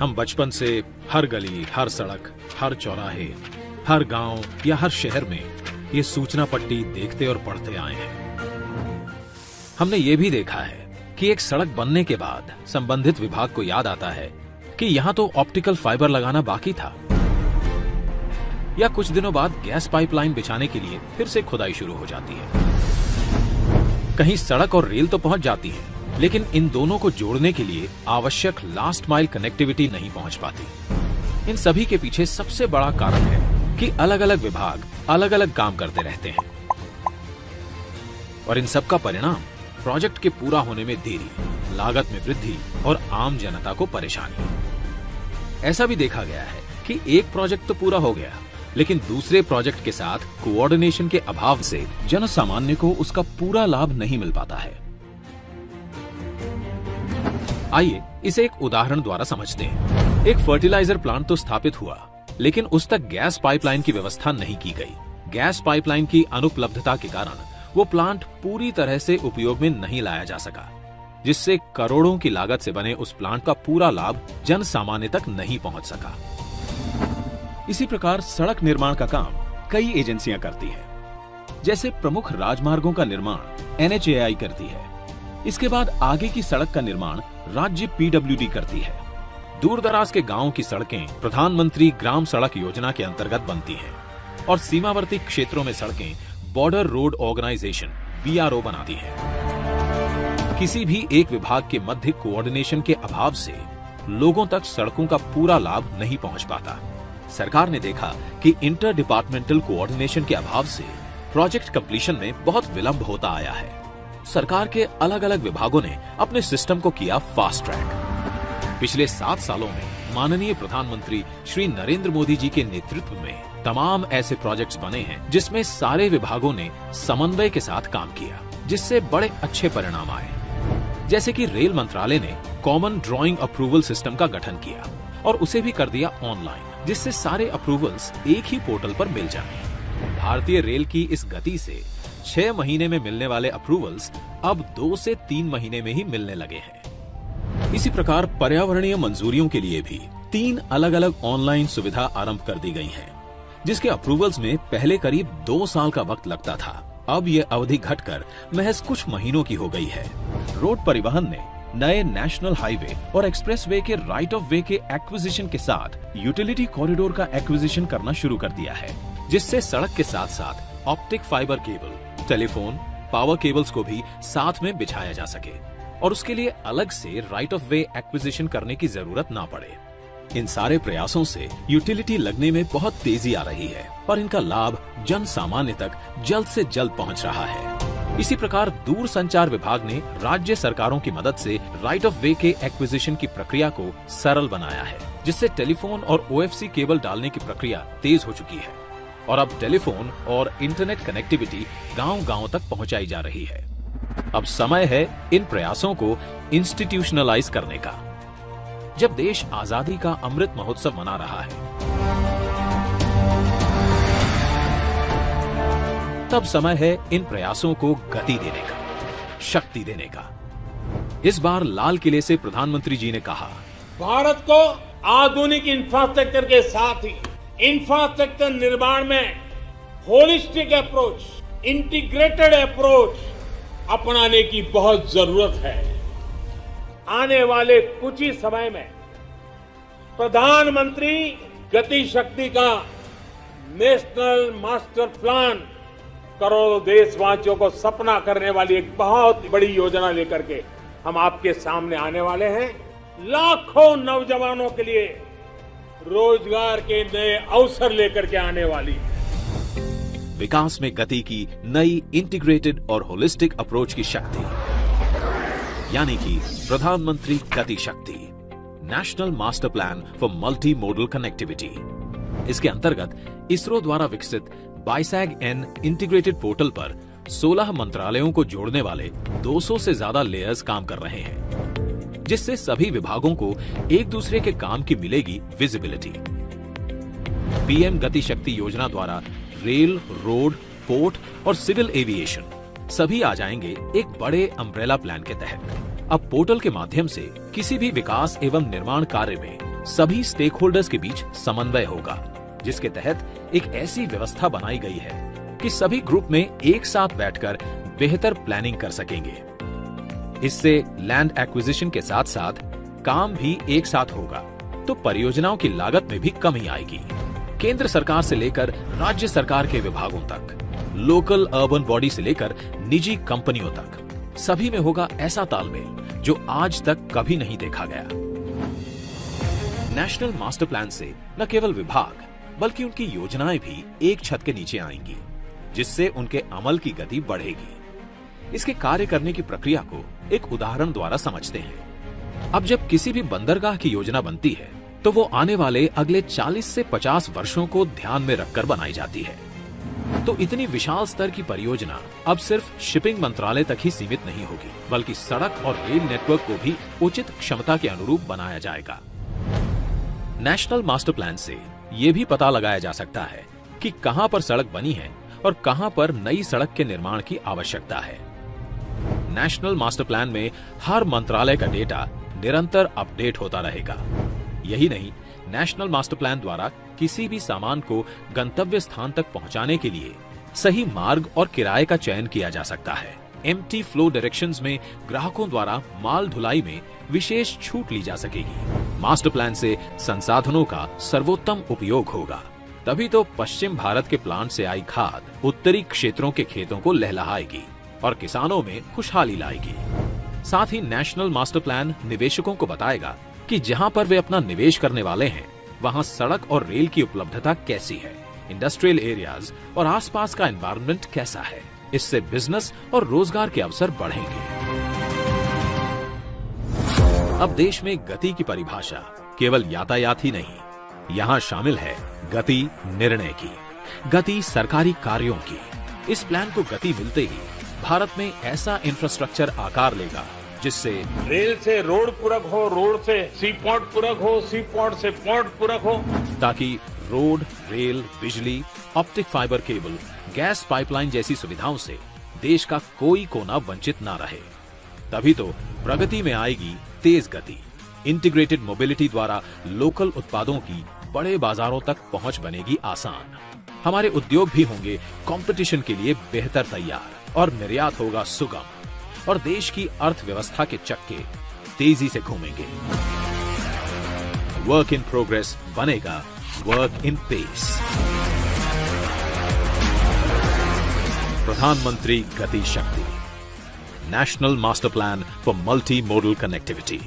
हम बचपन से हर गली, हर सड़क, हर चौराहे, हर गांव या हर शहर में ये सूचना पट्टी देखते और पढ़ते आए हैं। हमने ये भी देखा है कि एक सड़क बनने के बाद संबंधित विभाग को याद आता है कि यहां तो ऑप्टिकल फाइबर लगाना बाकी था, या कुछ दिनों बाद गैस पाइपलाइन बिछाने के लिए फिर से खुदाई शुरू हो जाती है। कहीं सड़क और रेल तो पहुंच जाती है, लेकिन इन दोनों को जोड़ने के लिए आवश्यक लास्ट माइल कनेक्टिविटी नहीं पहुंच पाती। इन सभी के पीछे सबसे बड़ा कारण है कि अलग अलग विभाग अलग अलग काम करते रहते हैं, और इन सब का परिणाम प्रोजेक्ट के पूरा होने में देरी, लागत में वृद्धि और आम जनता को परेशानी। ऐसा भी देखा गया है कि एक प्रोजेक्ट तो पूरा हो गया, लेकिन दूसरे प्रोजेक्ट के साथ कोऑर्डिनेशन के अभाव से जनसामान्य को उसका पूरा लाभ नहीं मिल पाता है। आइए इसे एक उदाहरण द्वारा समझते हैं। एक फर्टिलाइजर प्लांट तो स्थापित हुआ, लेकिन उस तक गैस पाइपलाइन की व्यवस्था नहीं की गई। गैस पाइपलाइन की अनुपलब्धता के कारण वो प्लांट पूरी तरह से उपयोग में नहीं लाया जा सका, जिससे करोड़ों की लागत से बने उस प्लांट का पूरा लाभ जन सामान्य तक नहीं पहुंच सका। इसी प्रकार सड़क निर्माण का काम कई एजेंसियां करती हैं। जैसे प्रमुख राजमार्गों का निर्माण NHAI करती है। इसके बाद आगे की सड़क का निर्माण राज्य PWD करती है। दूर दराज के गांवों की सड़कें प्रधानमंत्री ग्राम सड़क योजना के अंतर्गत बनती हैं, और सीमावर्ती क्षेत्रों में सड़कें बॉर्डर रोड ऑर्गेनाइजेशन BRO बनाती है। किसी भी एक विभाग के मध्य कोऑर्डिनेशन के अभाव से लोगों तक सड़कों का पूरा लाभ नहीं पहुंच पाता। सरकार ने देखा कि इंटर डिपार्टमेंटल कोऑर्डिनेशन के अभाव से प्रोजेक्ट कंप्लीशन में बहुत विलंब होता आया है। सरकार के अलग अलग विभागों ने अपने सिस्टम को किया फास्ट ट्रैक। पिछले 7 सालों में माननीय प्रधानमंत्री श्री नरेंद्र मोदी जी के नेतृत्व में तमाम ऐसे प्रोजेक्ट्स बने हैं जिसमें सारे विभागों ने समन्वय के साथ काम किया, जिससे बड़े अच्छे परिणाम आए। जैसे कि रेल मंत्रालय ने कॉमन ड्राइंग अप्रूवल सिस्टम का गठन किया और उसे भी कर दिया ऑनलाइन, जिससे सारे अप्रूवल्स एक ही पोर्टल पर मिल जाएं। भारतीय रेल की इस गति से 6 महीने में मिलने वाले अप्रूवल्स अब 2 से 3 महीने में ही मिलने लगे हैं। इसी प्रकार पर्यावरणीय मंजूरियों के लिए भी 3 अलग अलग ऑनलाइन सुविधा आरंभ कर दी गई है, जिसके अप्रूवल्स में पहले करीब 2 साल का वक्त लगता था। अब ये अवधि घटकर महज कुछ महीनों की हो गई है। रोड परिवहन ने नए नेशनल हाईवे और एक्सप्रेसवे के राइट ऑफ वे के एक्विजिशन के साथ यूटिलिटी कॉरिडोर का एक्विजिशन करना शुरू कर दिया है, जिससे सड़क के साथ साथ optic fibre cable, telephone, power cables को भी साथ में बिछाया जा सके, और उसके लिए अलग से राइट ऑफ वे एक्विजिशन करने की जरूरत ना पड़े। इन सारे प्रयासों से यूटिलिटी लगने में बहुत तेजी आ रही है और इनका लाभ जन सामान्य तक जल्द से जल्द पहुंच रहा है। इसी प्रकार दूर संचार विभाग ने राज्य सरकारों की मदद से राइट ऑफ वे के एक्विजिशन की प्रक्रिया को सरल बनाया है, जिससे टेलीफोन और OFC केबल डालने की प्रक्रिया तेज हो चुकी है, और अब टेलीफोन और इंटरनेट कनेक्टिविटी गांव-गांव तक पहुंचाई जा रही है। अब समय है इन प्रयासों को इंस्टीट्यूशनलाइज करने का। जब देश आजादी का अमृत महोत्सव मना रहा है, तब समय है इन प्रयासों को गति देने का, शक्ति देने का। इस बार लाल किले से प्रधानमंत्री जी ने कहा, भारत को आधुनिक इंफ्रास्ट्रक्चर के साथ ही इंफ्रास्ट्रक्चर निर्माण में होलिस्टिक अप्रोच, इंटीग्रेटेड अप्रोच अपनाने की बहुत जरूरत है। आने वाले कुछ ही समय में प्रधानमंत्री गति शक्ति का नेशनल मास्टर प्लान करोड़ों देशवासियों को सपना करने वाली एक बहुत बड़ी योजना लेकर के हम आपके सामने आने वाले हैं। लाखों नौजवानों के लिए रोजगार के नए अवसर लेकर के आने वाली है। विकास में गति की नई इंटीग्रेटेड और होलिस्टिक अप्रोच की शक्ति, यानी कि प्रधानमंत्री गति शक्ति, national master plan for multi modal connectivity. इसके अंतर्गत इसरो द्वारा विकसित BISAG-N इंटीग्रेटेड पोर्टल पर 16 मंत्रालयों को जोड़ने वाले 200 से ज्यादा लेयर्स काम कर रहे हैं, जिससे सभी विभागों को एक दूसरे के काम की मिलेगी विजिबिलिटी। PM गति शक्ति योजना द्वारा रेल, रोड, पोर्ट और सिविल एविएशन सभी आ जाएंगे एक बड़े अम्ब्रेला प्लान के तहत। अब पोर्टल के माध्यम से किसी भी विकास एवं निर्माण कार्य में सभी स्टेक होल्डर्स के बीच समन्वय होगा, जिसके तहत एक ऐसी व्यवस्था बनाई गई है कि सभी ग्रुप में एक साथ बैठकर बेहतर प्लानिंग कर सकेंगे। इससे लैंड एक्विजिशन के साथ साथ काम भी एक साथ होगा, तो परियोजनाओं की लागत में भी कमी आएगी। केंद्र सरकार से लेकर राज्य सरकार के विभागों तक, लोकल अर्बन बॉडी से लेकर निजी कंपनियों तक, सभी में होगा ऐसा तालमेल जो आज तक कभी नहीं देखा गया। नेशनल मास्टर प्लान से न केवल विभाग बल्कि उनकी योजनाएं भी एक छत के नीचे आएंगी, जिससे उनके अमल की गति बढ़ेगी। इसके कार्य करने की प्रक्रिया को एक उदाहरण द्वारा समझते हैं। अब जब किसी भी बंदरगाह की योजना बनती है तो वो आने वाले अगले 40 से 50 वर्षों को ध्यान में रखकर बनाई जाती है। तो इतनी विशाल स्तर की परियोजना अब सिर्फ शिपिंग मंत्रालय तक ही सीमित नहीं होगी, बल्कि सड़क और रेल नेटवर्क को भी उचित क्षमता के अनुरूप बनाया जाएगा। नेशनल मास्टर प्लान से ये भी पता लगाया जा सकता है कि कहां पर सड़क बनी है और कहां पर नई सड़क के निर्माण की आवश्यकता है। नेशनल मास्टर प्लान में हर मंत्रालय का डेटा निरंतर अपडेट होता रहेगा। यही नहीं, नेशनल मास्टर प्लान द्वारा किसी भी सामान को गंतव्य स्थान तक पहुंचाने के लिए सही मार्ग और किराए का चयन किया जा सकता है। एम्प्टी फ्लो डायरेक्शंस में ग्राहकों द्वारा माल ढुलाई में विशेष छूट ली जा सकेगी। मास्टर प्लान से संसाधनों का सर्वोत्तम उपयोग होगा। तभी तो पश्चिम भारत के प्लांट से आई खाद उत्तरी क्षेत्रों के खेतों को लहलहाएगी और किसानों में खुशहाली लाएगी। साथ ही नेशनल मास्टर प्लान निवेशकों को बताएगा कि जहां पर वे अपना निवेश करने वाले हैं वहां सड़क और रेल की उपलब्धता कैसी है, इंडस्ट्रियल एरियाज और आसपास का एनवायरनमेंट कैसा है। इससे बिजनेस और रोजगार के अवसर बढ़ेंगे। अब देश में गति की परिभाषा केवल यातायात ही नहीं, यहाँ शामिल है गति निर्णय की, गति सरकारी कार्यों की। इस प्लान को गति मिलते ही भारत में ऐसा इंफ्रास्ट्रक्चर आकार लेगा जिससे रेल से रोड पूरक हो, रोड से सी पोर्ट पूरक हो, सी पोर्ट से पोर्ट पूरक हो, ताकि रोड, रेल, बिजली, optic fibre cable, gas pipeline जैसी सुविधाओं से देश का कोई कोना वंचित ना रहे। तभी तो प्रगति में आएगी तेज गति। इंटीग्रेटेड मोबिलिटी द्वारा लोकल उत्पादों की बड़े बाजारों तक पहुंच बनेगी आसान। हमारे उद्योग भी होंगे कंपटीशन के लिए बेहतर तैयार और निर्यात होगा सुगम और देश की अर्थव्यवस्था के चक्के तेजी से घूमेंगे। वर्क इन प्रोग्रेस बनेगा वर्क इन पेस। प्रधानमंत्री गति शक्ति, national master plan for multi modal connectivity.